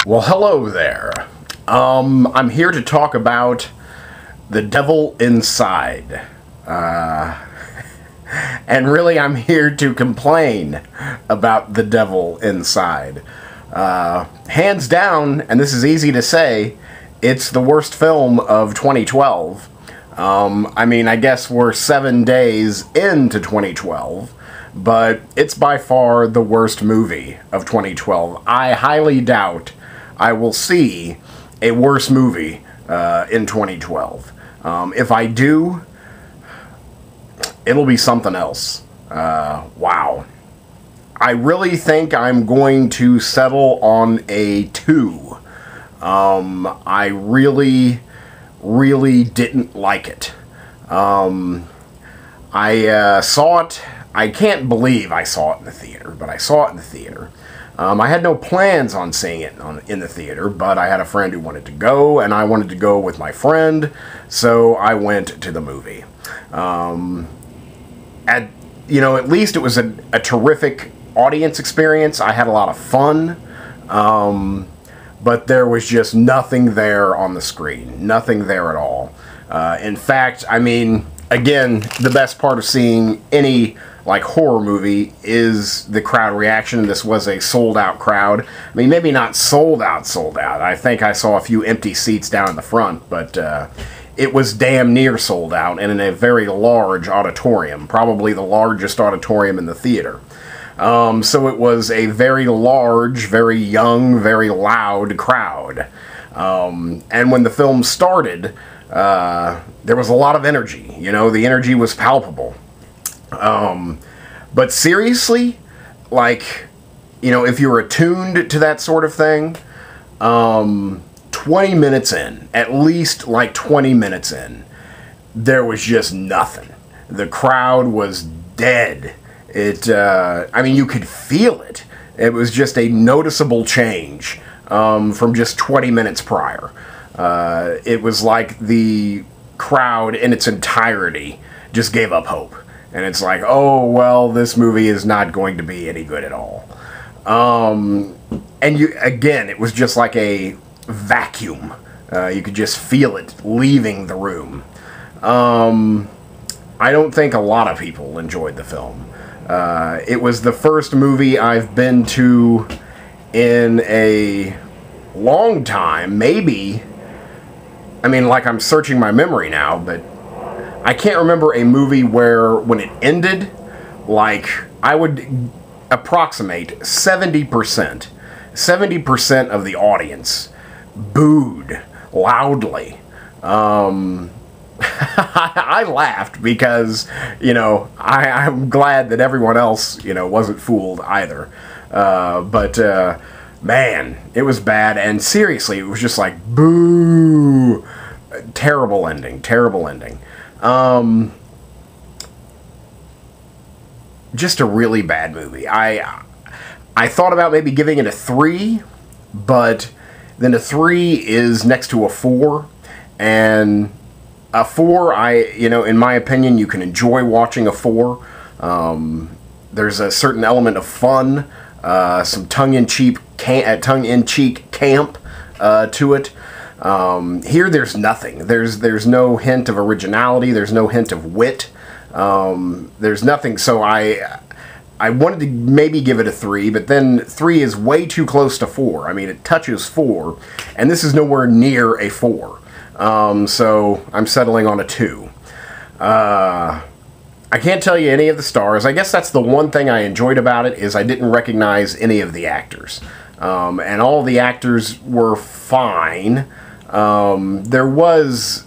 Well, hello there. I'm here to talk about The Devil Inside. And really, I'm here to complain about The Devil Inside. Hands down, and this is easy to say, it's the worst film of 2012. I mean, I guess we're 7 days into 2012, but it's by far the worst movie of 2012. I highly doubt I will see a worse movie in 2012. If I do, it'll be something else. Wow. I really think I'm going to settle on a 2. I really didn't like it. I saw it. I can't believe I saw it in the theater, but I saw it in the theater. I had no plans on seeing it in the theater, but I had a friend who wanted to go, and I wanted to go with my friend, so I went to the movie. At least it was a terrific audience experience. I had a lot of fun, but there was just nothing there on the screen. Nothing there at all. In fact, I mean, again, the best part of seeing any horror movie is the crowd reaction. This was a sold-out crowd. I mean, maybe not sold out. I think I saw a few empty seats down in the front, but it was damn near sold out, and in a very large auditorium, probably the largest auditorium in the theater. So it was a very large, very young, very loud crowd. And when the film started, there was a lot of energy. The energy was palpable. But seriously, if you're attuned to that sort of thing, 20 minutes in, at least 20 minutes in, there was just nothing. The crowd was dead. I mean, you could feel it. It was just a noticeable change, from just 20 minutes prior. It was like the crowd in its entirety just gave up hope. And it's like, oh, well, this movie is not going to be any good at all. And again, it was just like a vacuum. You could just feel it leaving the room. I don't think a lot of people enjoyed the film. It was the first movie I've been to in a long time, maybe. I mean, I'm searching my memory now, but I can't remember a movie where, when it ended, I would approximate 70%. 70% of the audience booed loudly. I laughed because, I'm glad that everyone else, wasn't fooled either. But man, it was bad, and seriously, it was just boo! Terrible ending, terrible ending. Just a really bad movie. I thought about maybe giving it a 3, but then a 3 is next to a 4, and a 4, in my opinion, you can enjoy watching a 4. There's a certain element of fun, some tongue-in-cheek camp to it. Here there's nothing. There's no hint of originality. There's no hint of wit. There's nothing. So I wanted to maybe give it a 3, but then 3 is way too close to 4. I mean, it touches 4, and this is nowhere near a 4. So I'm settling on a 2. I can't tell you any of the stars. I guess that's the one thing I enjoyed about it, is I didn't recognize any of the actors. And all the actors were fine. There was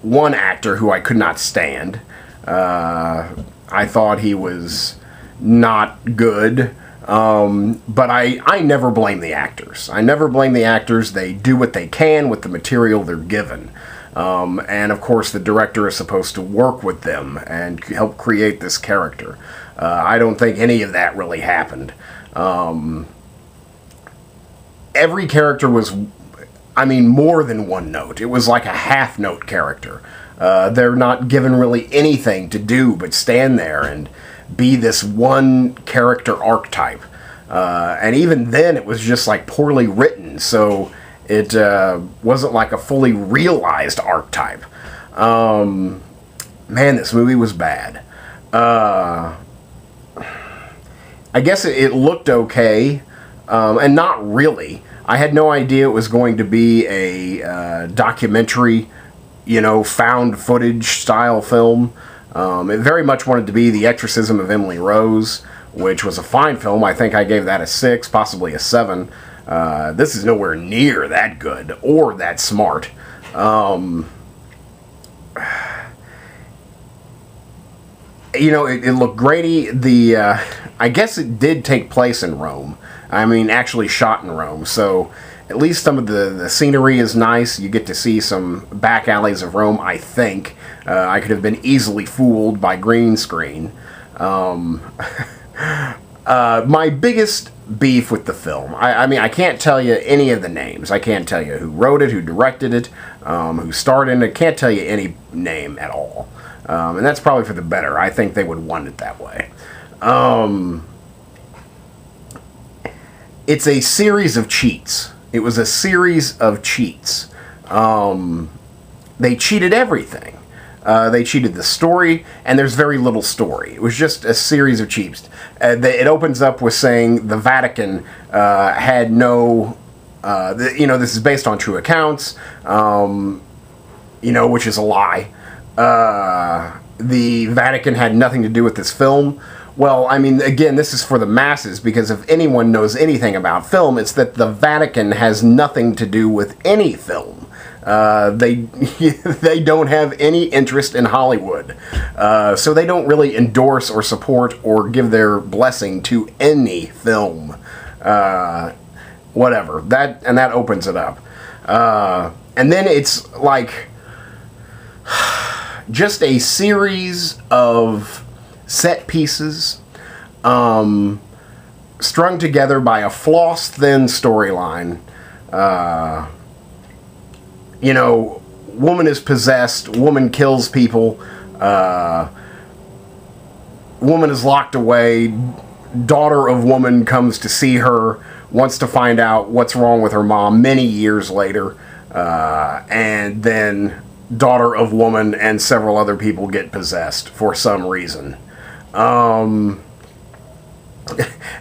one actor who I could not stand. I thought he was not good. But I never blame the actors. I never blame the actors. They do what they can with the material they're given. And of course the director is supposed to work with them and help create this character. I don't think any of that really happened. Every character was, more than one note. It was like a half-note character. They're not given really anything to do but stand there and be this one character archetype. And even then, it was just poorly written screen, so it wasn't like a fully realized archetype. Man, this movie was bad. I guess it looked okay, and not really. I had no idea it was going to be a documentary, you know, found footage style film. It very much wanted to be The Exorcism of Emily Rose, which was a fine film. I think I gave that a 6, possibly a 7. This is nowhere near that good or that smart. You know, it looked grainy. I guess it did take place in Rome. I mean, actually shot in Rome. So at least some of the scenery is nice. You get to see some back alleys of Rome, I think. I could have been easily fooled by green screen. My biggest beef with the film, I mean, I can't tell you any of the names. I can't tell you who wrote it, who directed it, who starred in it. I can't tell you any name at all. And that's probably for the better. I think they would want it that way. It's a series of cheats. It was a series of cheats. They cheated everything. They cheated the story, and there's very little story. It was just a series of cheats. It opens up with saying the Vatican had no... you know, this is based on true accounts, you know, which is a lie. The Vatican had nothing to do with this film. Well, I mean, again, this is for the masses, because if anyone knows anything about film, it's that the Vatican has nothing to do with any film. They don't have any interest in Hollywood. So they don't really endorse or support or give their blessing to any film. Whatever. That opens it up. And then it's like just a series of set pieces strung together by a floss-thin storyline. You know, woman is possessed, woman kills people, woman is locked away, daughter of woman comes to see her, wants to find out what's wrong with her mom many years later, and then daughter of woman and several other people get possessed for some reason.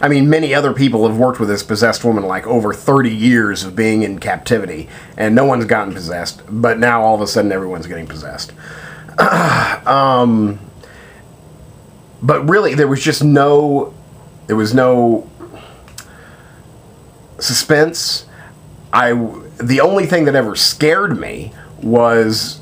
I mean, many other people have worked with this possessed woman like over 30 years of being in captivity, and no one's gotten possessed, but now all of a sudden everyone's getting possessed. But really, there was no suspense. The only thing that ever scared me was...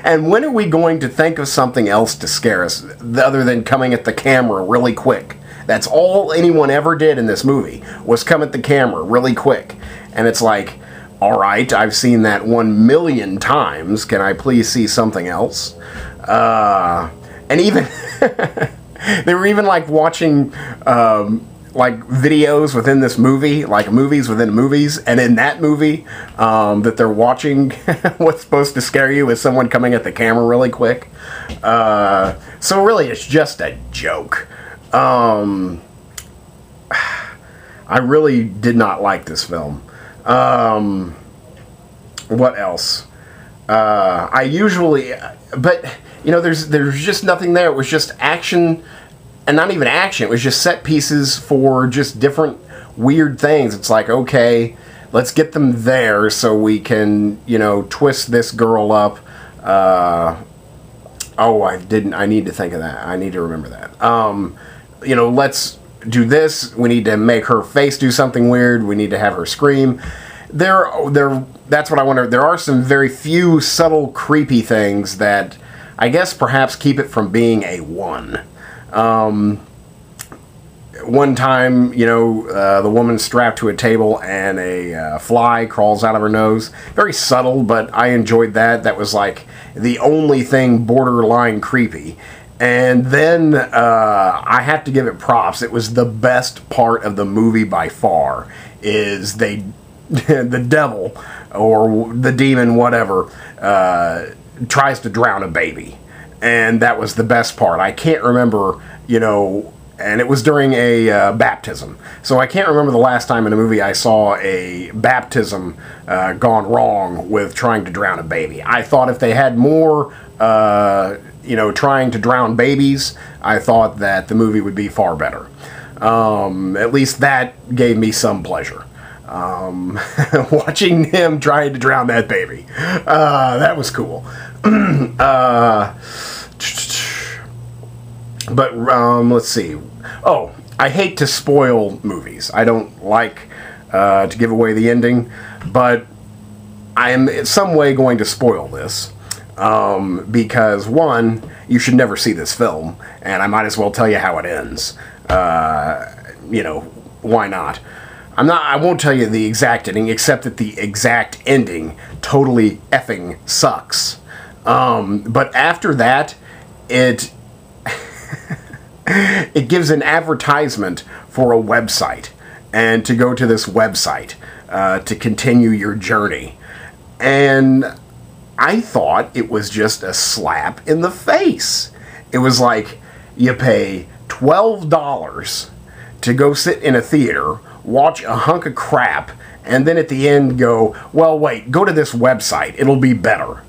And when are we going to think of something else to scare us, other than coming at the camera really quick? That's all anyone ever did in this movie, was come at the camera really quick. And it's like, alright, I've seen that 1,000,000 times, can I please see something else? And even, they were even like watching, like videos within this movie, like movies within movies, and in that movie that they're watching, what's supposed to scare you is someone coming at the camera really quick. So really it's just a joke. I really did not like this film. What else? I usually, but you know, there's just nothing there. It was just action. And not even action, it was just set pieces for just different weird things. It's like, okay, let's get them there so we can, you know, twist this girl up. Oh, I need to think of that. I need to remember that. You know, let's do this. We need to make her face do something weird. We need to have her scream. That's what I wonder. There are some very few subtle, creepy things that I guess perhaps keep it from being a 1. One time, you know, the woman's strapped to a table and a fly crawls out of her nose. Very subtle, but I enjoyed that. That was like the only thing borderline creepy. And then I have to give it props. It was the best part of the movie by far. Is the devil or the demon, whatever, tries to drown a baby. And that was the best part. I can't remember, you know, and it was during a baptism. So I can't remember the last time in a movie I saw a baptism gone wrong with trying to drown a baby. I thought if they had more, trying to drown babies, I thought that the movie would be far better. At least that gave me some pleasure. Watching him trying to drown that baby. That was cool. But let's see. Oh, I hate to spoil movies. I don't like to give away the ending, but I am in some way going to spoil this. Because, one, you should never see this film, and I might as well tell you how it ends. Why not? I won't tell you the exact ending, except that the exact ending totally effing sucks. But after that, it it gives an advertisement for a website, and to go to this website to continue your journey. And I thought it was just a slap in the face. It was like, you pay $12 to go sit in a theater, watch a hunk of crap, and then at the end go, well, wait, go to this website. It'll be better.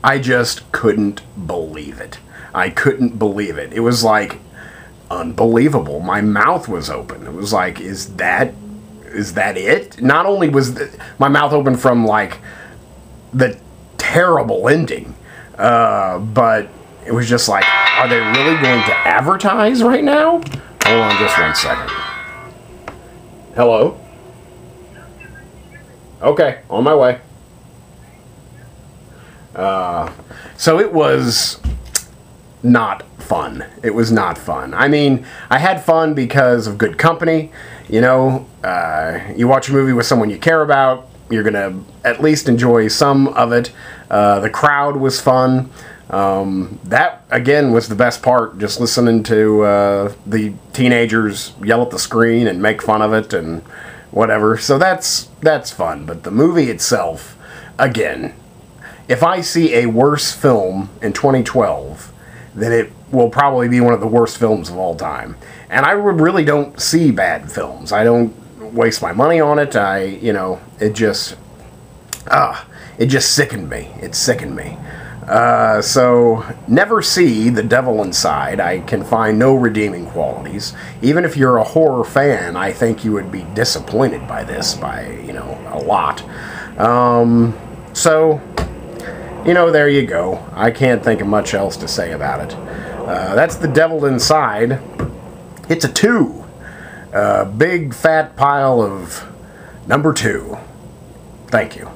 I just couldn't believe it. I couldn't believe it. It was like unbelievable. My mouth was open. It was like, is that it? Not only was my mouth open from like the terrible ending, but it was just like, are they really going to advertise right now? Hold on just 1 second. Hello? Okay, on my way. So it was not fun. It was not fun. I mean, I had fun because of good company. You watch a movie with someone you care about, you're going to at least enjoy some of it. The crowd was fun. That, again, was the best part, just listening to the teenagers yell at the screen and make fun of it and whatever. So that's fun. But the movie itself, again, if I see a worse film in 2012, then it will probably be one of the worst films of all time. And I really don't see bad films. I don't waste my money on it. It just sickened me. It sickened me. So, never see The Devil Inside. I can find no redeeming qualities. Even if you're a horror fan, I think you would be disappointed by this by, a lot. There you go. I can't think of much else to say about it. That's The Devil Inside. It's a 2. Big fat pile of number 2. Thank you.